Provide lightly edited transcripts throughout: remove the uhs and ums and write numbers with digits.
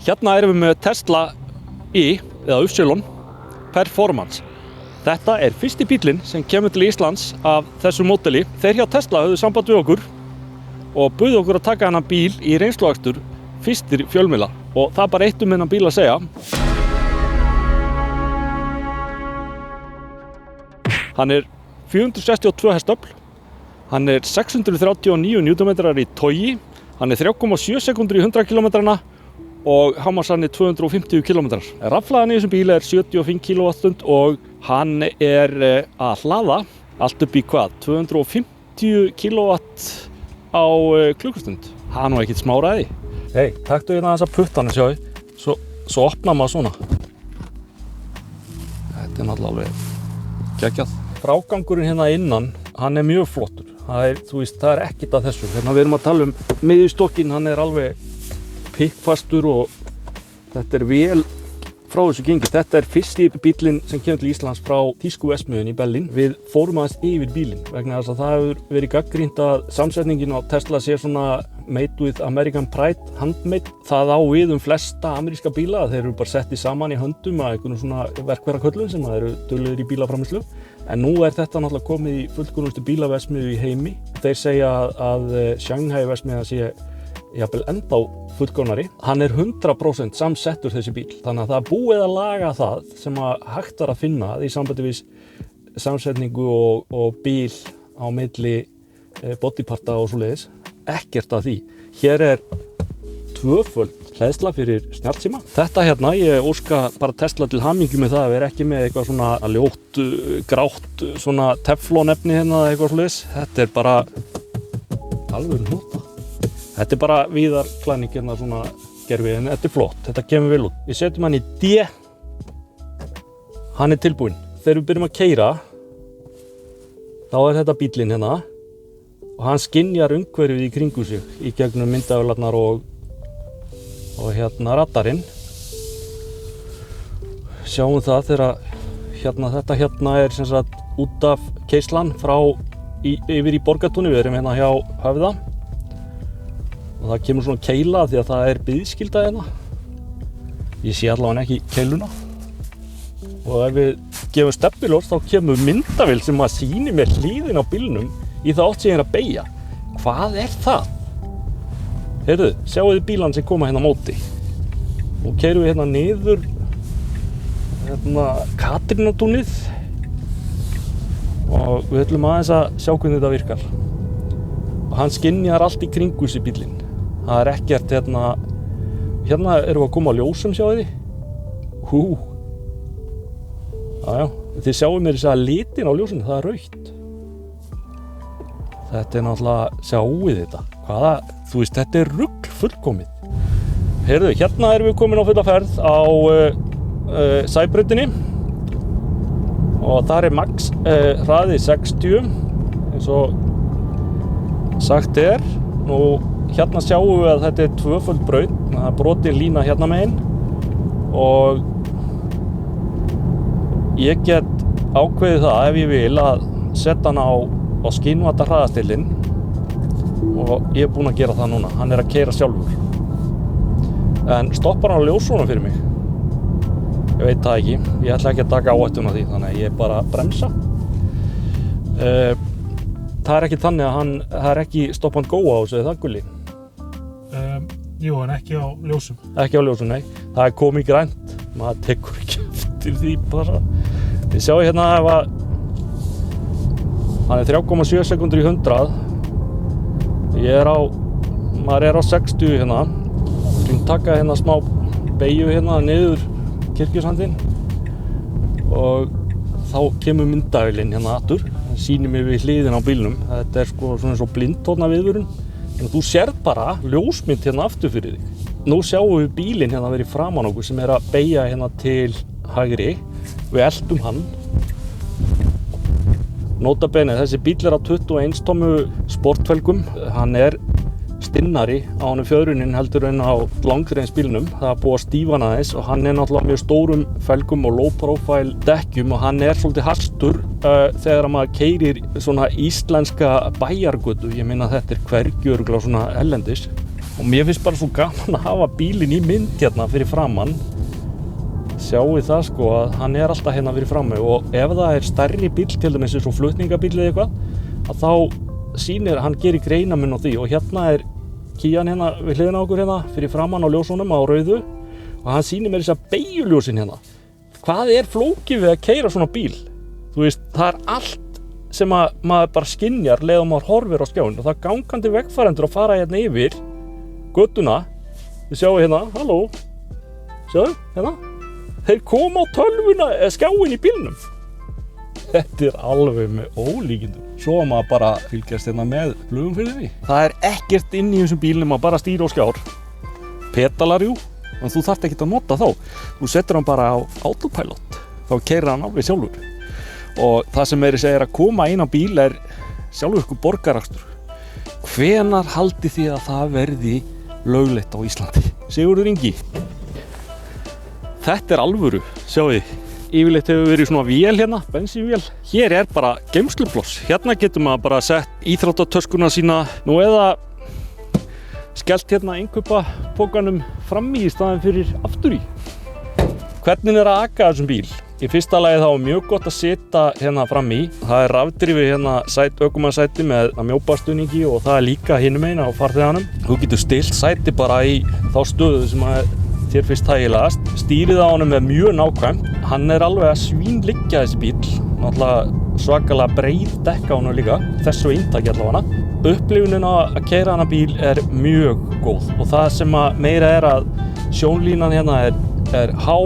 Hérna erum við með Tesla Y eða Y Performance. Þetta er fyrsti bílinn sem kemur til Íslands af þessu módeli. Þeir hjá Tesla höfðu samband við okkur og buðu okkur að taka hennan bíl í reynsluakstur fyrstir fjölmiðla. Og það er bara eitt hennan bíl að segja. Hann er 462 hestöfl, hann er 639 Nm í togi, hann er 3,7 sekundur í 100 km og hámarkshraðinn er 250 km. Rafhlaðan í þessum bíl er 75 kWh og hann er að hlaða allt upp í hvað? 250 kW á klukkustund. Það er nú ekkert smá ræði. Hei, taktu hérna þessa puttana, sjáu. Svo opnar maður svona. Þetta er náttúrulega alveg geggjað. Frágangurinn hérna innan, hann er mjög flottur. Það er ekkert að þessu. Hérna við erum að tala miðjustokkin, hann er alveg pikkfastur og þetta er vel frá þessu gengið. Þetta er fyrsti bílinn sem kemur til Íslands frá þýsku verksmiðjunni í Berlín. Við fórum aðeins yfir bílinn vegna þess að það hefur verið gagnrýnt að samsetningin á Tesla sé svona made with American pride, handmade. Það á við flesta ameríska bíla. Þeir eru bara settið saman í höndum að einhvern svona verkfæraköllum sem eru duglegir í bílaframleiðslu. En nú er þetta náttúrulega komið í fullkomnustu bílaverksmiðju í heimi. Þeir segja að Shanghai verksmiðja sé jafnvel ennþá fullkomnari. Hann er 100% samsettur þessi bíl. Þannig að það er búið að laga það sem að hægt var að finna í sambandi við samsetningu og bíl á milli bodyparta og svoleiðis. Ekkert af því. Hér er tvöföld hleðsla fyrir snjallsíma. Þetta hérna, ég óska bara Tesla til hamingju með það að vera ekki með eitthvað svona ljótt, grátt, svona teflonefni hérna eða eitthvað svoleiðis. Þetta er bara alveg hnúta. Þetta er bara víðarklæðning hérna svona gerfi, en þetta er flott, þetta kemur vel út. Við setjum hann í D. Hann er tilbúinn. Þegar við byrjum að keyra, þá er þetta bíllinn hérna og hann skynjar umhverfið í kringu sig í gegnum myndavélarnar og hérna radarinn. Sjáum það þegar þetta hérna er sem sagt út af keislan yfir í Borgartúni. Við erum hérna hjá Höfða. Og það kemur svona keila því að það er biðskylda hérna. Ég sé allavega ekki keiluna. Og ef við gefum stefnuljós þá kemur myndavél sem að sýnir mér hliðin á bílnum í það átt sem ég er að beygja. Hvað er það? Heyrðu, sjáu þið bílan sem koma hérna á móti. Nú keyrum við hérna niður Katrínartúnið og við ætlum aðeins að sjá hvernig þetta virkar. Og hann skynjar allt í kringu sig bílinn. Það er ekkert hérna erum við að koma á ljósum, sjáu þið. Jájá, þið sjáum mér þess að litin á ljósum, það er rautt. Þetta er náttúrulega, sjáu þetta. Þetta er rugl fullkomið. Heyrðu, hérna erum við komin á fulla ferð á Sæbrautinni og þar er max hraði 60 eins og sagt er. Nú hérna sjáum við að þetta er tvöföld braut, það er brotin lína hérna megin og ég get ákveðið það ef ég vil að setja hann á skynvata hraðastillinn og ég er búinn að gera það núna. Hann er að keyra sjálfur. En stoppar hann á ljósunum fyrir mig? Ég veit það ekki. Ég ætla ekki að taka áhættuna því, þannig að ég bara bremsa. Það er ekki þannig að það er ekki stop and go á þessu, er það Gulli? Jú, en ekki á ljósum. Ekki á ljósum, nei. Það er komið grænt. Maður tekur ekki eftir því bara. Við sjáum hérna ef að hann er 3,7 sekundur í 100. Maður er á 60 hérna. Við taka hérna smá beygju hérna niður Kirkjusandinn og þá kemur myndavélinn hérna aftur. Það sýnir mér við hliðin á bílnum. Þetta er sko svona eins og blindhorna viðvörun. En þú sérð bara ljósmynd hérna aftur fyrir þig. Nú sjáum við bílinn hérna verið framan okkur sem er að beygja hérna til hægri. Við eltum hann. Nota bene, þessi bíl er á 21 tommu sportfelgum. Hann er stinnari á honum fjöðrunin heldur en á langreins bílnum. Það er búið að stífa hann aðeins og hann er náttúrulega mjög stórum felgum og low profile dekkjum og hann er svolítið hastur þegar maður keyrir svona íslenska bæjargötu. Ég meina þetta er hvergi örugglega svona ellendis. Og mér finnst bara svo gaman að hafa bílinn í mynd hérna fyrir framann. Sjáu það sko að hann er alltaf hérna fyrir frammi og ef það er stærri bíll, til dæmis eins og flutningabíll eða eitthvað, að þá sýnir, hann gerir greinamun á því og hérna er Kían hérna við hliðina á okkur hérna fyrir framann á ljósunum á rauðu og hann sýnir mér þess að beygjuljósin hérna. Hvað er flókið við að keyra svona bíl? Þú veist, það er allt sem að maður bara skynjar leið og maður horfir á skjáin og það er gangandi vegfarendur að fara hérna yfir götuna. Við sjáum hérna, halló, sjáðu, hérna. Þeir koma á tölvuna eða skjáin í bílnum. Þetta er alveg með ólíkindum. Svo að maður bara fylgjast hérna með flugumferðinni. Það er ekkert inn í þessum bílnum að bara stýra og skjár. Pedalar jú, en þú þarft ekkert að nota þá. Þú setur hann bara á autopilot. Þá keyrir hann alveg sjálfur. Og það sem meiri segir að koma inn á bíl er sjálfur ykkur borgarakstur. Hvenær haldið þið að það verði löglegt á Íslandi? Sigurður Ingi. Þetta er alvöru, sjáu þið. Yfirleitt hefur verið svona vél hérna, bensínvél. Hér er bara geymslupláss. Hérna getur maður bara sett íþróttatöskuna sína nú eða skellt hérna innkaupapókanum fram í staðinn fyrir aftur í. Hvernig er að aka þessum bíl? Í fyrsta lagi þá er mjög gott að setja hérna fram í. Það er rafdrifið hérna ökumannssæti með mjóbastuðningi og það er líka hinum megin á farþeganum. Þú getur stillt sæti bara í þá stöðu sem að þér finnst þægilegast. Stýrið á honum er mjög nákvæmt. Hann er alveg að svínliggja þessi bíl. Náttúrulega svakalega breið dekk á honum líka. Þessu inntaki allavega. Upplifunin að keyra hana bíl er mjög góð og það sem að meira er að sjónlínan hérna er há.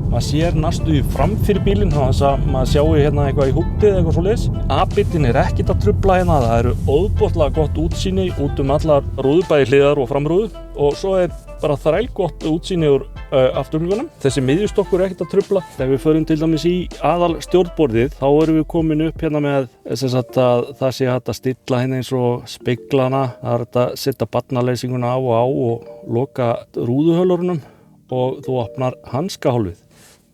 Maður sér næstu fram fyrir bílinn þannig að maður sjáu hérna eitthvað í húttið eða eitthvað svoleiðis. A-bitinn er ekkert að trufla hérna. Það eru óðbóðslega gott útsýni út allar rúður, bæði hliðar og framrúður og svo er bara þrælgott útsýni úr afturglugganum. Þessi miðjustokkur er ekkert að trufla. Ef við förum til dæmis í aðal stjórnborðið þá erum við komin upp hérna með þess að það sé hægt að stilla hérna eins og speglana. Það er hægt að setja barnaleysinguna á og loka rúðuhölurunum og þú opnar hanskahólfið.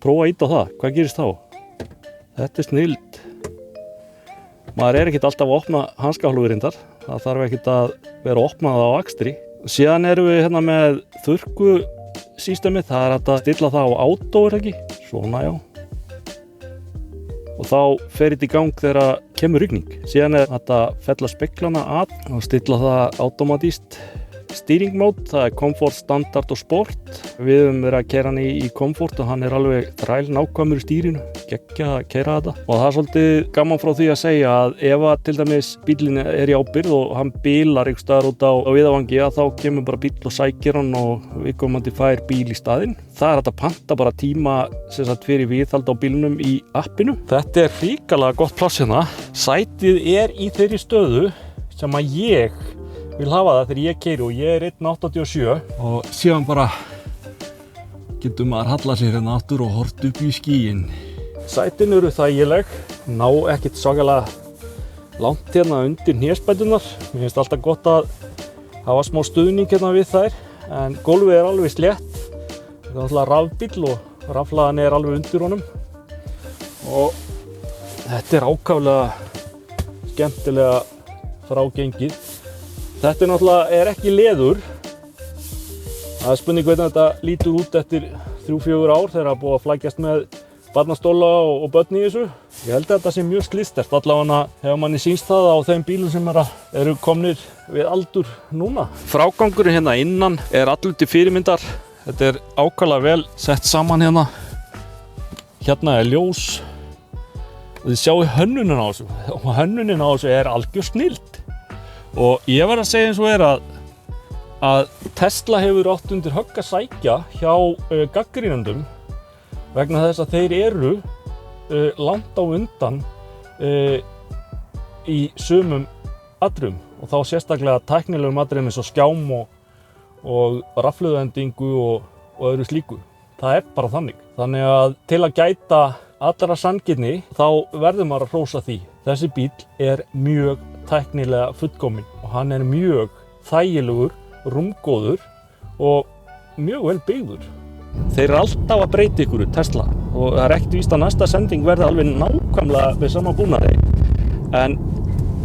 Prófa að ýta á það. Hvað gerist þá? Þetta er snilld. Maður er ekkert alltaf að opna hanskahólfið reyndar. Það þarf ekkert að vera opnað á akstri. Síðan erum við hérna með þurrkusystemið. Það er hægt að stilla það á auto, er ekki? Svona já. Og þá fer þetta í gang þegar kemur rigning. Síðan er hægt að fella speglana að og stilla það automatískt. Steering mode, það er komfort, standard og sport. Við höfum verið að keyra hann í komfort og hann er alveg þræl nákvæmur í stýrinu. Geggjað að keyra þetta. Og það er svolítið gaman frá því að segja að ef að til dæmis bíllinn er í ábyrgð og hann bilar einhvers staðar út á viðavangi þá kemur bara bíll og sækir hann og viðkomandi fær bíl í staðinn. Það er hægt að panta bara tíma sem sagt fyrir viðhald á bílnum í appinu. Þetta er hrikalega gott pláss hérna. Sætið er í þeirri stöðu sem að ég vil hafa það þegar ég keyri og ég er 1,87 og síðan bara getur maður hallað sér hérna aftur og hort upp í skýin. Sætin eru þægileg, ná ekkert svakalega langt hérna undir hnésbæturnar. Mér finnst alltaf gott að hafa smá stuðning hérna við þær en gólfið er alveg slétt. Þetta er alltaf rafbíll og rafhlaðan er alveg undir honum og þetta er ákaflega skemmtilega frágengið. Þetta náttúrulega ekki leður. Það er spurning hvernig þetta lítur út eftir 3-4 ár þegar það er búið að flækjast með barnastóla og börn í þessu. Ég held að þetta sé mjög slistert. Allavega hefur manni sýnst það á þeim bílum sem eru komnir við aldur núna. Frágangurinn hérna innan er allur til fyrirmyndar. Þetta er ákaflega vel sett saman hérna. Hérna er ljós. Og þið sjáu hönnunin á þessu. Og hönnunin á þessu er algjör snilld. Og ég var að segja eins og að Tesla hefur átt undir högg að sækja hjá gagnrýnendum vegna þess að þeir eru langt á undan í sumum atriðum og þá sérstaklega tæknilegum atriðum eins og skjám og rafhlöðuendingu og öðru slíku. Það er bara þannig. Þannig að til að gæta allra sanngirni þá verður maður að hrósa því. Þessi bíl er mjög tæknilega fullkominn og hann er mjög þægilegur, rúmgóður og mjög vel byggður. Þeir eru alltaf að breyta ykkur Tesla og það er ekkert víst að næsta sending verði alveg nákvæmlega við sama búnaði. En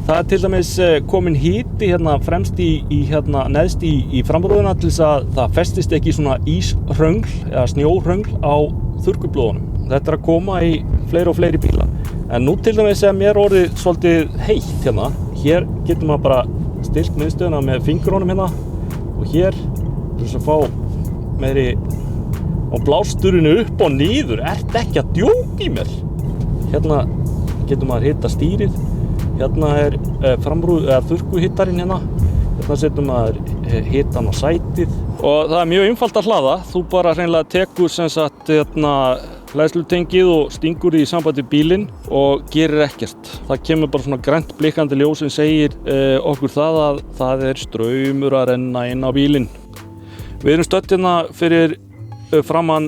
Það til dæmis komin hiti hérna fremst hérna neðst í framrúðuna til þess að það festist ekki svona íshröngl eða snjóhröngl á þurrkublóðunum. Þetta að koma í fleiri og fleiri bíla. En nú til dæmis mér orðið svolítið heitt hérna. Hér getur maður bara stillt miðstöðuna með fingrunum hérna og hér til þess að fá meiri á blásturinu upp og niður. Ertu ekki að djóka í mér? Hérna getur maður hita stýrið. Hérna framrúð eða þurrkuhittarinn hérna. Hérna setur maður hitan á sætið og það mjög einfalt að hlaða. Þú bara hreinlega tekur sem sagt hérna hleðslutengið og stingur því í samband við bílinn og gerir ekkert. Það kemur bara svona grænt blikkandi ljós sem segir okkur það að það straumur að renna inn á bílinn. Við erum stödd hérna fyrir framan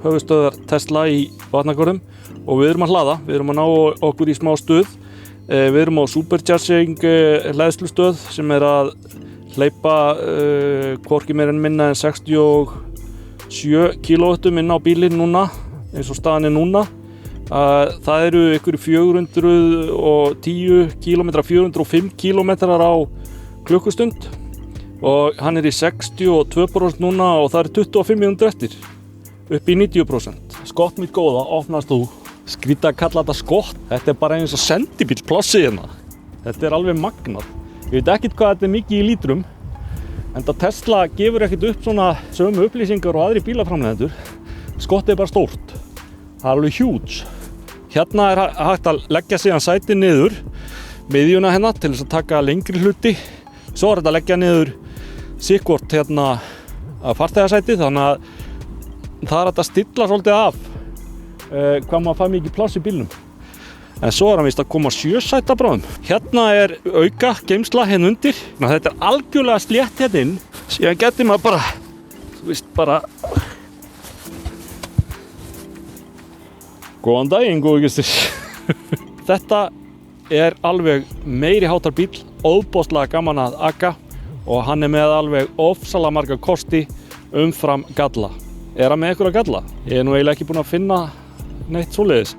höfuðstöðvar Tesla í Vatnagörðum og við erum að hlaða. Við erum að ná okkur í smá stuð. Við erum á Supercharging hleðslustöð sem að hleypa hvorki meira en minna en 67 kW inn á bílinn núna, eins og staðan núna. Það eru ykkur 410 km, 405 km á klukkustund og hann í 62% núna og það 25 mínútur eftir, upp í 90%. Skott mitt góða, opnast þú. Skrýta að kalla þetta skott. Þetta bara eins og sendibíll plássið hérna. Þetta alveg magnað. Ég veit ekkert hvað þetta mikið í lítrum, en Tesla gefur ekkert upp svona sömu upplýsingar og aðri bílaframleiðendur. Skottið bara stórt. Það alveg huge. Hérna hægt að leggja síðan sætið niður, miðjuna hérna til þess að taka lengri hluti. Svo þetta að leggja niður sikkvort hérna að farþegasætið, þannig að það hægt að stilla svolítið af hvað maður fær mikið pláss í bílnum. En svo hann víst að koma 7 sæta bráðum. Hérna auka geymsla hérna undir. Þetta algjörlega slétt hérna inn. Síðan getur maður bara, þú veist bara. Góðan daginn, góðu gestir. Þetta alveg meiri háttar bíl, óbóðslega gaman að aka og hann með alveg ofsalega marga kosti umfram galla. Hann með einhverja galla? Ég nú eiginlega ekki búinn að finna neitt svoleiðis.